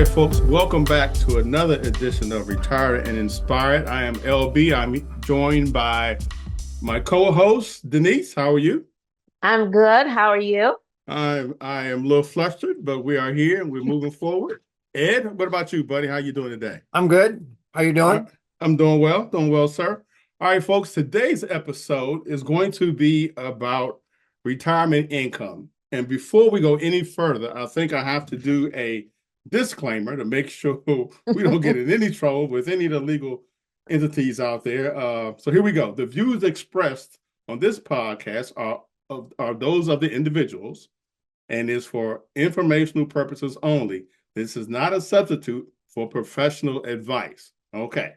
right, folks, welcome back to another edition of Retired and Inspired. I am LB. I'm joined by my co-host, Denise. How are you? I'm good. How are you? I am a little flustered, but we are here and we're moving forward. Ed, what about you, buddy? How you doing today? I'm good. How you Uh, doing? I'm doing well, sir. All right, folks, today's episode is going to be about retirement income. And before we go any further, I think I have to do a disclaimer to make sure we don't get in any trouble with any of the legal entities out there. So here we go. The views expressed on this podcast are those of the individuals and is for informational purposes only. This is not a substitute for professional advice. Okay.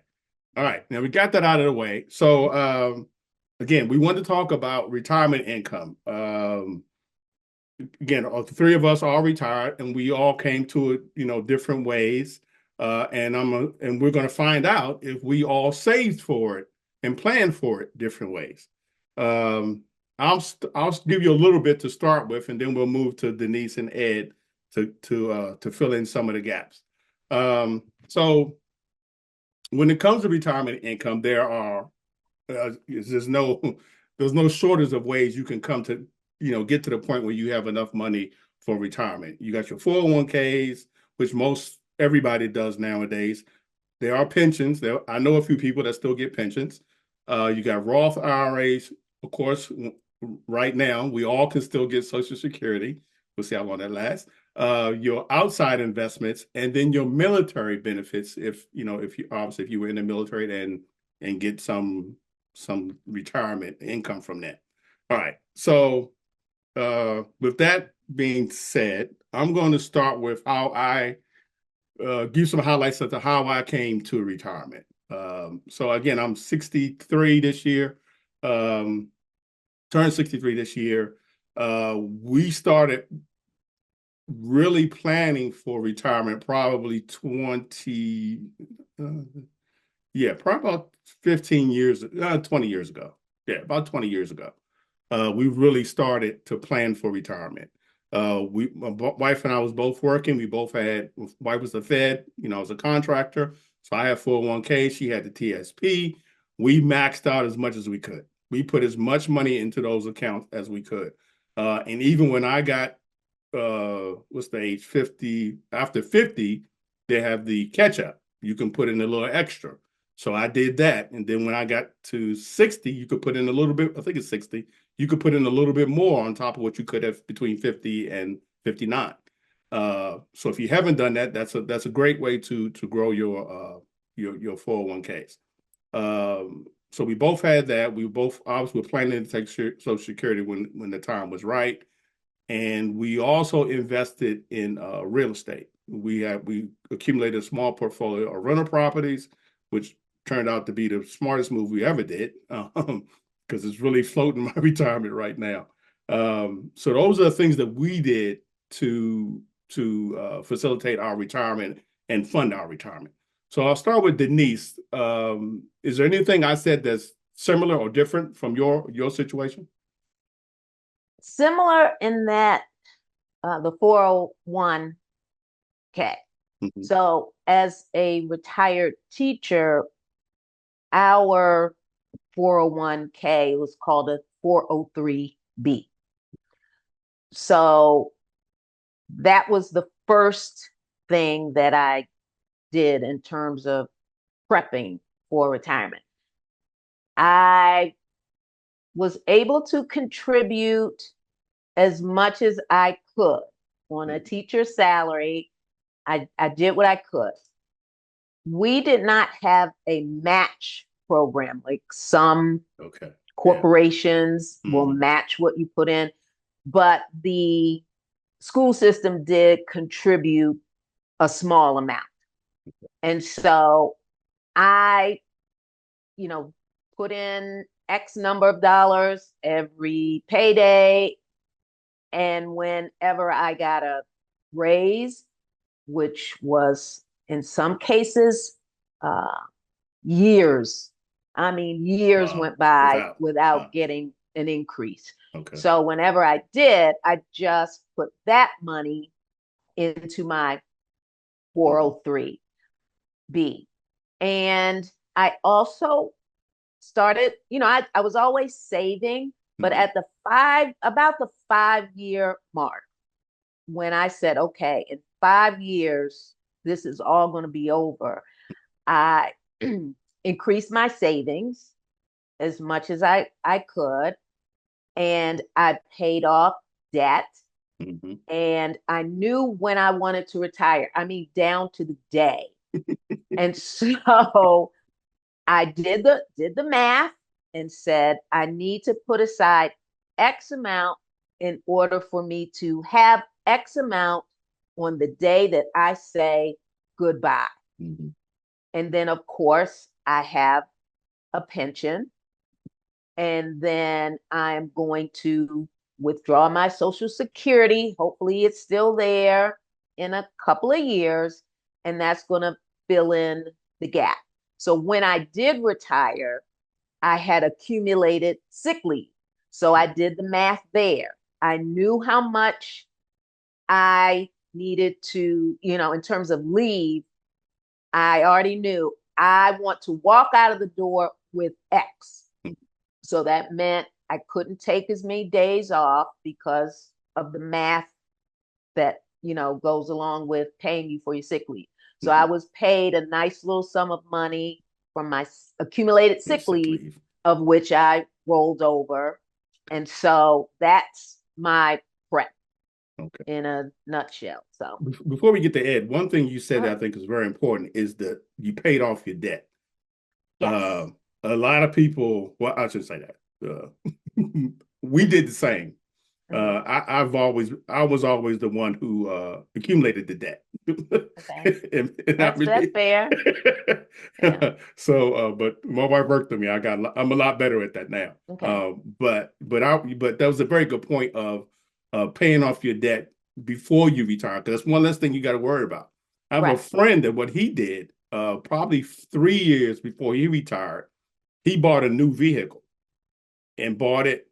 All right, now we got that out of the way. So again, we want to talk about retirement income. Again, all the three of us are retired, and we all came to it, different ways. And we're going to find out if we all saved for it and planned for it different ways. Um, I'll give you a little bit to start with, and then we'll move to Denise and Ed to fill in some of the gaps. So when it comes to retirement income, there's no there's no shortage of ways you can come to get to the point where you have enough money for retirement. You got your 401ks, which most everybody does nowadays. There are pensions. I know a few people that still get pensions. You got Roth IRAs, of course. Right now, we all can still get Social Security. We'll see how long that lasts. Your outside investments, and then your military benefits. If you were in the military and get some retirement income from that. All right. So with that being said, I'm going to start with how I give some highlights of how I came to retirement. So again, I'm 63 this year. Turned 63 this year. We started really planning for retirement probably 20, uh, probably about 15 years, 20 years ago. Yeah, about 20 years ago. We really started to plan for retirement. My wife and I was both working. Wife was the Fed, I was a contractor. So I had 401k, she had the TSP. We maxed out as much as we could. We put as much money into those accounts as we could. And even when I got what's the age? 50. After 50, they have the catch up. You can put in a little extra. So I did that. And then when I got to 60, you could put in a little bit, I think it's 60, you could put in a little bit more on top of what you could have between 50 and 59. So if you haven't done that, that's a great way to grow your 401ks. So we both had that. We both obviously were planning to take Social Security when the time was right. And we also invested in real estate. We accumulated a small portfolio of rental properties, which turned out to be the smartest move we ever did, because it's really floating my retirement right now. So those are the things that we did to facilitate our retirement and fund our retirement. So I'll start with Denise. Is there anything I said that's similar or different from your situation? Similar in that the 401k. Mhm. So, as a retired teacher, our 401k was called a 403b. So, that was the first thing that I did in terms of prepping for retirement. I was able to contribute as much as I could on a teacher's salary. I did what I could. We did not have a match program like some Okay. Yeah. corporations will Mhm. match what you put in, but the school system did contribute a small amount. And so I, you know, put in X number of dollars every payday. And whenever I got a raise, which was in some cases uh, years, I mean, years Wow. went by Without. without getting an increase. Okay. So whenever I did, I just put that money into my Mhm. 403B. And I also started, I was always saving, but Mhm. at about the 5 year mark, when I said, okay, in 5 years, this is all going to be over, I increased my savings as much as I could. And I paid off debt. Mhm. And I knew when I wanted to retire. I mean, down to the day. And so I did the math and said I need to put aside X amount in order for me to have X amount on the day that I say goodbye. Mhm. And then of course I have a pension, and then I'm going to withdraw my Social Security. Hopefully it's still there in a couple of years, and that's going to fill in the gap. So when I did retire, I had accumulated sick leave. So I did the math there. I knew how much I needed to, in terms of leave, I already knew I want to walk out of the door with X. So that meant I couldn't take as many days off because of the math that, goes along with paying you for your sick leave. So I Mhm. was paid a nice little sum of money from my accumulated Your sick sick leave, leave. of which I rolled over. And so that's my prep Okay. in a nutshell. So, Before we get to Ed, one thing you said uh, that I think is very important is that you paid off your debt. Uh, yes. a lot of people, well, I should say that. We did the same. Mhm. I was always the one who accumulated the debt. Okay. And I That's really fair. Yeah. so but my wife worked with me. I'm a lot better at that now. Okay. But that was a very good point of paying off your debt before you retire, because that's one less thing you got to worry about. I have a Right. friend that what he did probably 3 years before he retired, he bought a new vehicle and bought it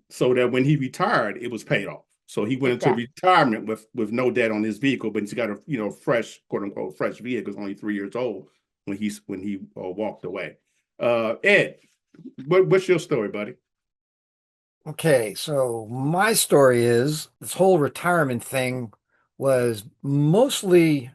so that when he retired, it was paid off. So he went into Exactly. retirement with no debt on his vehicle, but he's got a fresh, quote unquote, fresh vehicle. It's only 3 years old when he walked away. Ed, what's your story, buddy? Okay, so my story is this whole retirement thing was mostly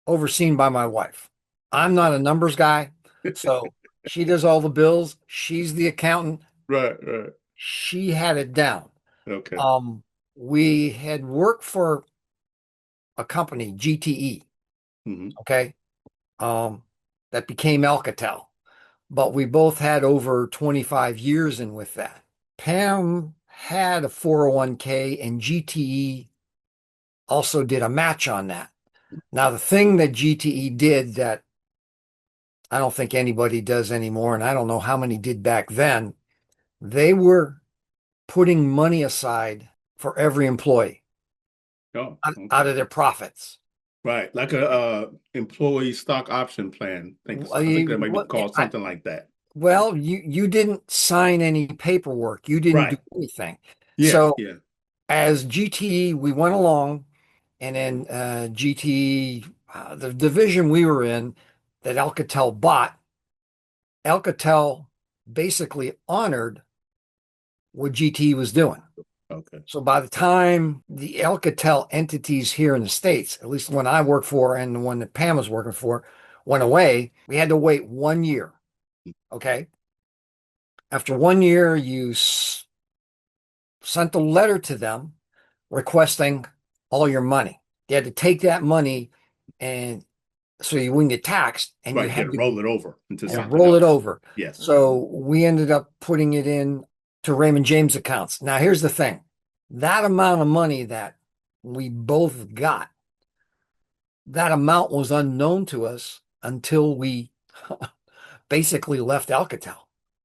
overseen by my wife. I'm not a numbers guy, so she does all the bills. She's the accountant. Right, right. She had it down. Okay. Um, we had worked for a company, GTE, Hmm. okay, that became Alcatel, but we both had over 25 years in with that. Pam had a 401k and GTE also did a match on that. Now, the thing that GTE did that I don't think anybody does anymore, and I don't know how many did back then, they were putting money aside for every employee Oh, out okay. of their profits. Right. Like a employee stock option plan. I think that might be Well, called something like that. you didn't sign any paperwork. You didn't do Right. anything. Yeah, So yeah. as GTE, we went along, and then GTE, the division we were in that Alcatel bought, Alcatel basically honored what GTE was doing. Okay. So by the time the Alcatel entities here in the States, at least the one I worked for and the one that Pam was working for, went away, we had to wait 1 year. Okay. After 1 year, you sent a letter to them requesting all your money. They had to take that money and so you wouldn't get taxed and you Right. You got had to to roll it over into and something roll it else. over. Yes. So we ended up putting it in to Raymond James accounts. Now, here's the thing. That amount of money that we both got, that amount was unknown to us until we basically left Alcatel.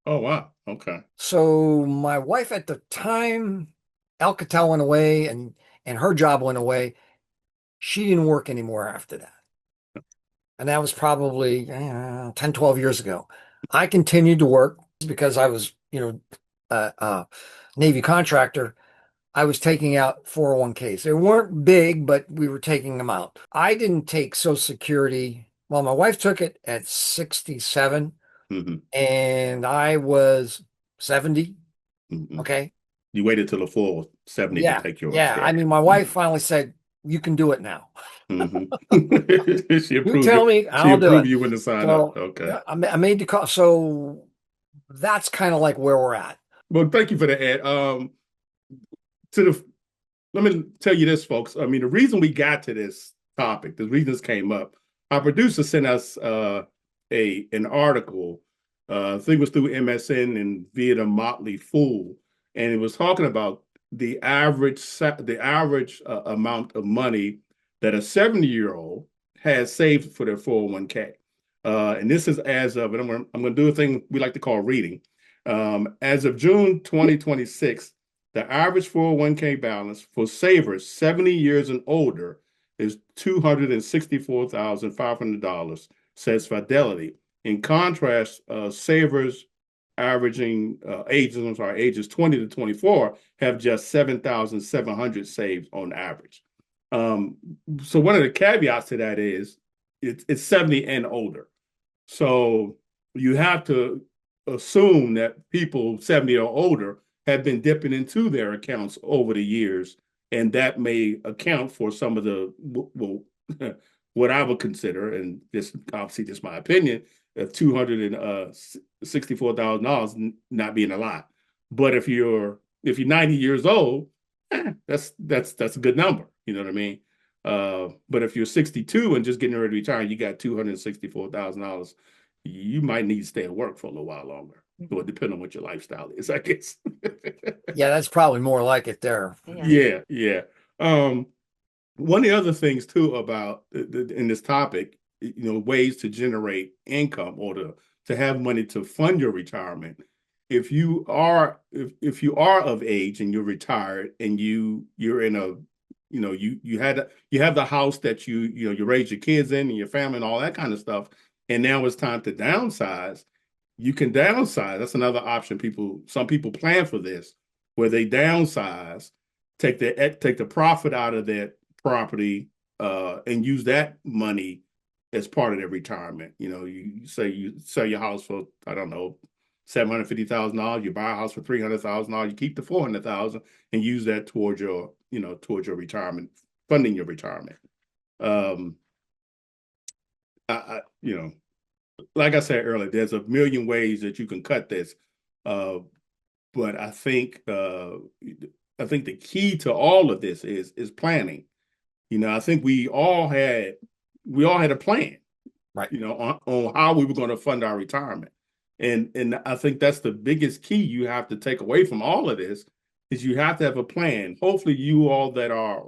Oh, wow. Okay. So my wife at the time Alcatel went away and her job went away, she didn't work anymore after that. And that was probably 10, 12 years ago. I continued to work because I was, a Navy contractor. I was taking out 401ks. They weren't big, but we were taking them out. I didn't take Social Security. Well, my wife took it at 67 Hmm. and I was 70. Hmm. Okay. You waited till the full 70 to Yeah. take yours. Yeah. Yeah. I mean, my wife finally said, you can do it now. Hmm. She You approved tell it. me, She I'll do approved it. you when to sign up. So Okay. yeah, I made the call. So that's kind of like where we're at. Well, thank you for the ad. To the Let me tell you this, folks. I mean, the reason we got to this topic, the reason this came up, our producer sent us a an article. I think it was through MSN and via the Motley Fool, and it was talking about the average amount of money that a 70-year-old has saved for their 401k. And this is as of, and I'm going to do a thing we like to call reading. As of June 2026. The average 401k balance for savers 70 years and older is $264,500, says Fidelity. In contrast, savers ages 20 to 24 have just 7,700 saved on average. Um, so one of the caveats to that is it's 70 and older. So you have to assume that people 70 or older have been dipping into their accounts over the years, and that may account for some of the well, what I would consider, and this obviously just my opinion, of $264,000 not being a lot. But if you're 90 years old, that's a good number. You know what I mean? But if you're 62 and just getting ready to retire, you got $264,000. You might need to stay at work for a little while longer. Well, depending on what your lifestyle is, I guess. Yeah, that's probably more like it there. Yeah. Yeah, yeah. Um, One of the other things too about in this topic, ways to generate income or to have money to fund your retirement. If you are of age and you're retired and you're in a you have the house that you raise your kids in and your family and all that kind of stuff, and now it's time to downsize. You can downsize. That's another option. Some people plan for this, where they downsize, take the profit out of that property, and use that money as part of their retirement. You say you sell your house for, I don't know, $750,000. You buy a house for $300,000. You keep the $400,000 and use that towards your retirement, funding your retirement. Um, like I said earlier, there's a million ways that you can cut this. Uh, but I think the key to all of this is planning. I think we all had a plan, Right. on how we were going to fund our retirement. And I think that's the biggest key you have to take away from all of this is you have to have a plan. Hopefully you all that are,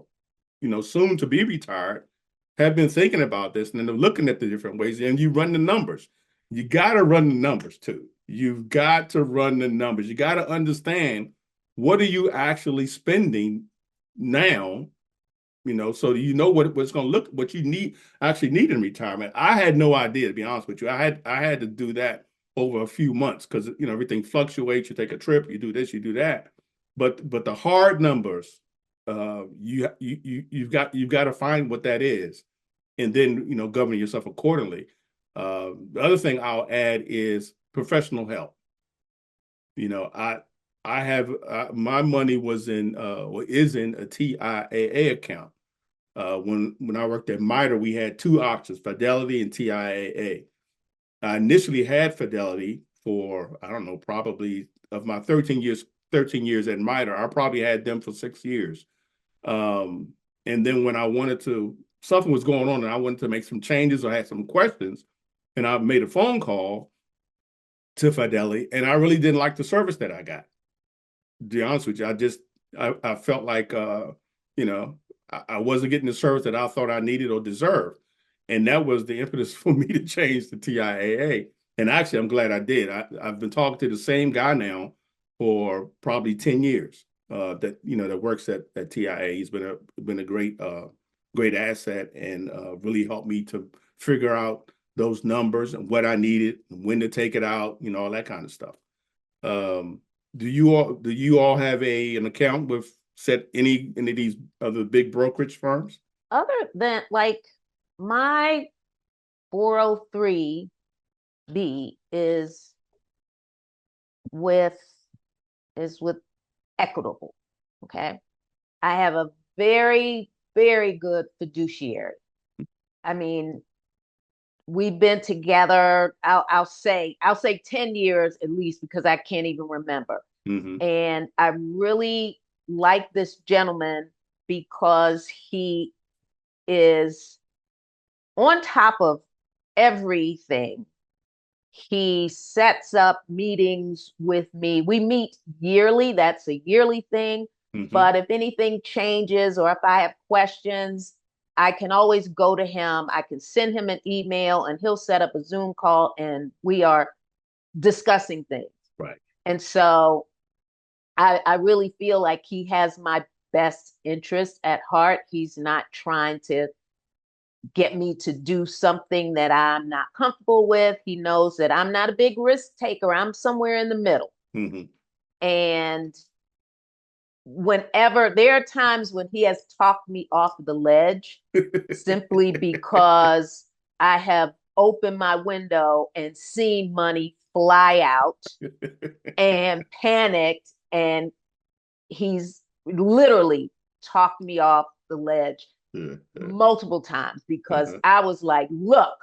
soon to be retired have been thinking about this and then they're looking at the different ways and you run the numbers. You got to run the numbers too. You've got to run the numbers. You got to understand what are you actually spending now, so you know what's going to look, what you actually need in retirement. I had no idea, to be honest with you. I had to do that over a few months because everything fluctuates. You take a trip, you do this, you do that, but the hard numbers, you've got to find what that is, and then govern yourself accordingly. The other thing I'll add is professional help. I have my money was in or is in a TIAA account. When I worked at MITRE, we had two options: Fidelity and TIAA. I initially had Fidelity for, I don't know, probably of my 13 years at MITRE, I probably had them for 6 years. Um, and then when something was going on and I wanted to make some changes or had some questions, and I made a phone call to Fidelity, and I really didn't like the service that I got. To be honest with you, I felt like you know I wasn't getting the service that I thought I needed or deserved, and that was the impetus for me to change to TIAA. And actually, I'm glad I did. I've been talking to the same guy now for probably 10 years. That works at TIA. He's been a great asset and really helped me to figure out those numbers and what I needed, and when to take it out, all that kind of stuff. Um, do you all have an account with set any of these other big brokerage firms? Other than like my 403B with with Equitable. Okay. I have a very, very good fiduciary. I mean, we've been together, I'll say 10 years at least, because I can't even remember. Mm-hmm. And I really like this gentleman because he is on top of everything. He sets up meetings with me. We meet yearly, that's a yearly thing. Mm-hmm. But if anything changes or if I have questions, I can always go to him. I can send him an email and he'll set up a Zoom call and we are discussing things. Right. And so I really feel like he has my best interest at heart. He's not trying to get me to do something that I'm not comfortable with. He knows that I'm not a big risk taker. I'm somewhere in the middle. Mm-hmm. And whenever there are times when he has talked me off the ledge simply because I have opened my window and seen money fly out and panicked, and he's literally talked me off the ledge multiple times because I was like, look,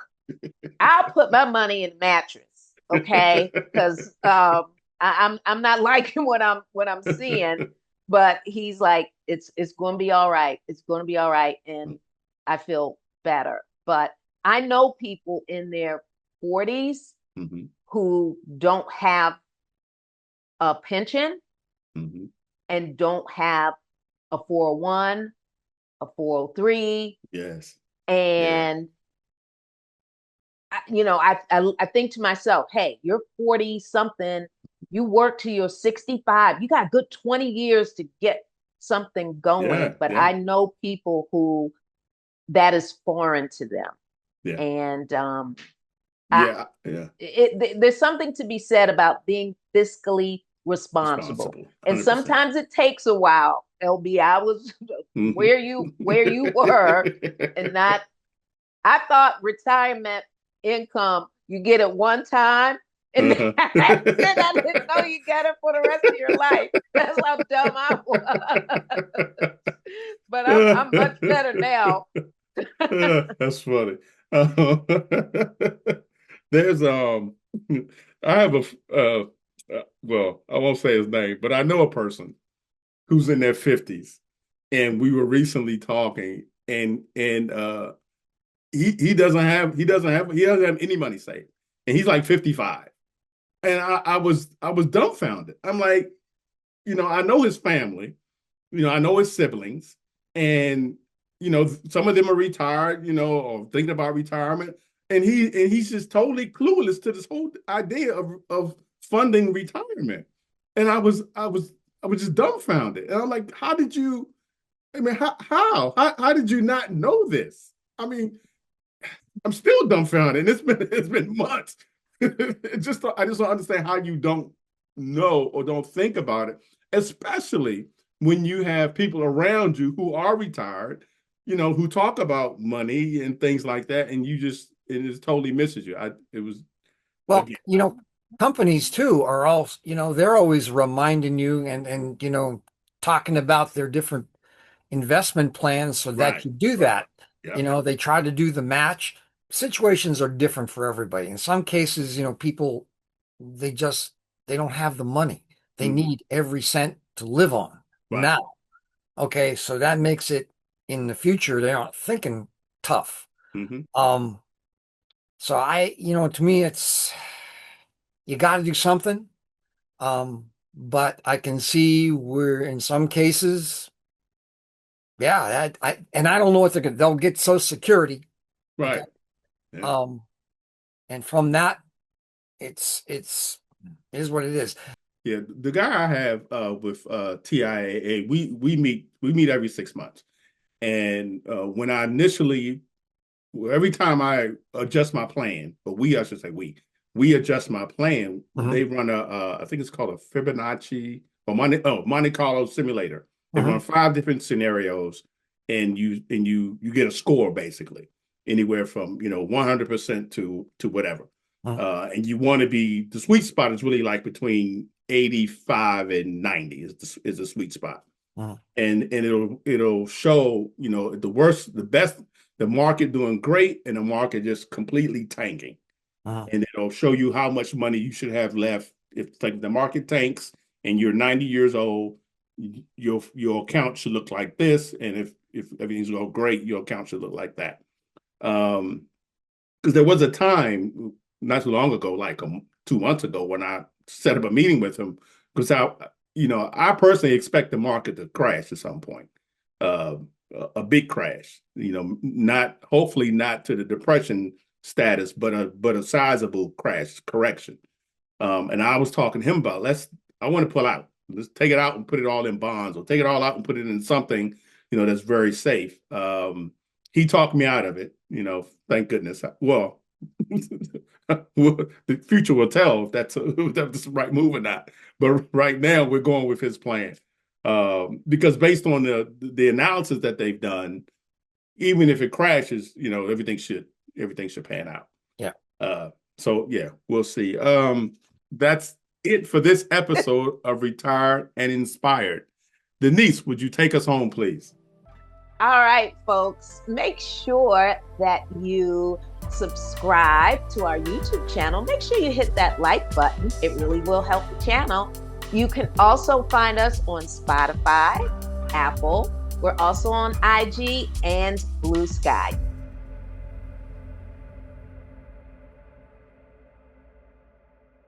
I'll put my money in the mattress, okay? Because I'm not liking what I'm seeing, but he's like, it's going to be all right. It's going to be all right, and I feel better. But I know people in their 40s Mm-hmm. who don't have a pension Mm-hmm. and don't have a 401, a 403, Yes. and I think to myself, hey, you're 40 something, you work till you're 65, you got a good 20 years to get something going. Yeah. But Yeah. I know people who that is foreign to them. Yeah. And Yeah. Yeah. there's something to be said about being fiscally responsible. Responsible. And 100%. sometimes it takes a while. LB, I was where you were, and not. I thought retirement income you get it one time, and then I didn't know you get it for the rest of your life. That's how dumb I was. But I'm much better now. That's funny. Um, there's I have well, I won't say his name, but I know a person who's in their 50s, and we were recently talking, and he doesn't have any money saved, and he's like 55, and I was dumbfounded. I'm like, I know his family, I know his siblings, and some of them are retired, or thinking about retirement, and he's just totally clueless to this whole idea of funding retirement. And I was just dumbfounded, and I'm like, how did you? I mean, how did you not know this? I mean, I'm still dumbfounded. And it's been months. I just don't understand how you don't know or don't think about it, especially when you have people around you who are retired, who talk about money and things like that, and it just totally misses you. It was Well, again, companies too are all, they're always reminding you and talking about their different investment plans so that right, you do right, that. yeah, They try to do the match. Situations are different for everybody. In some cases, people they just they don't have the money. They hmm need every cent to live on right, now. Okay, so that makes it in the future they aren't thinking tough. hmm Um, so to me it's you got to do something. But I can see where in some cases, yeah, I don't know what they'll get Social Security. Okay. right, yeah. Um, and from that, it's is what it is. Yeah, the guy I have with TIAA, we meet every 6 months, and when I initially, well, every time I adjust my plan, but I should say we adjust my plan. Mhm. They run I think it's called a Fibonacci or Monte Carlo simulator, They Mhm. run 5 different scenarios, and you get a score basically, anywhere from 100% to whatever. Mhm. And you want to be the sweet spot is really like between 85 and 90 is the sweet spot. Mhm. And it'll show the worst, the best, the market doing great, and the market just completely tanking. Mhm. And it'll show you how much money you should have left if like the market tanks and you're 90 years old. Your account should look like this, and if everything's going great, your account should look like that. Because there was a time not too long ago, like 2 months ago, when I set up a meeting with him, because I personally expect the market to crash at some point, uh, a big crash. Not hopefully not to the depression status, but a sizable crash correction. And I was talking to him about I want to pull out. Let's take it out and put it all in bonds, or take it all out and put it in something, that's very safe. He talked me out of it, thank goodness. Well, the future will tell if that's the right move or not. But right now we're going with his plan. Because based on the analysis that they've done, even if it crashes, everything should pan out. Yeah. So yeah, we'll see. That's it for this episode of Retired and Inspired. Denise, would you take us home, please? All right, folks, make sure that you subscribe to our YouTube channel. Make sure you hit that like button. It really will help the channel. You can also find us on Spotify, Apple. We're also on IG and Blue Sky.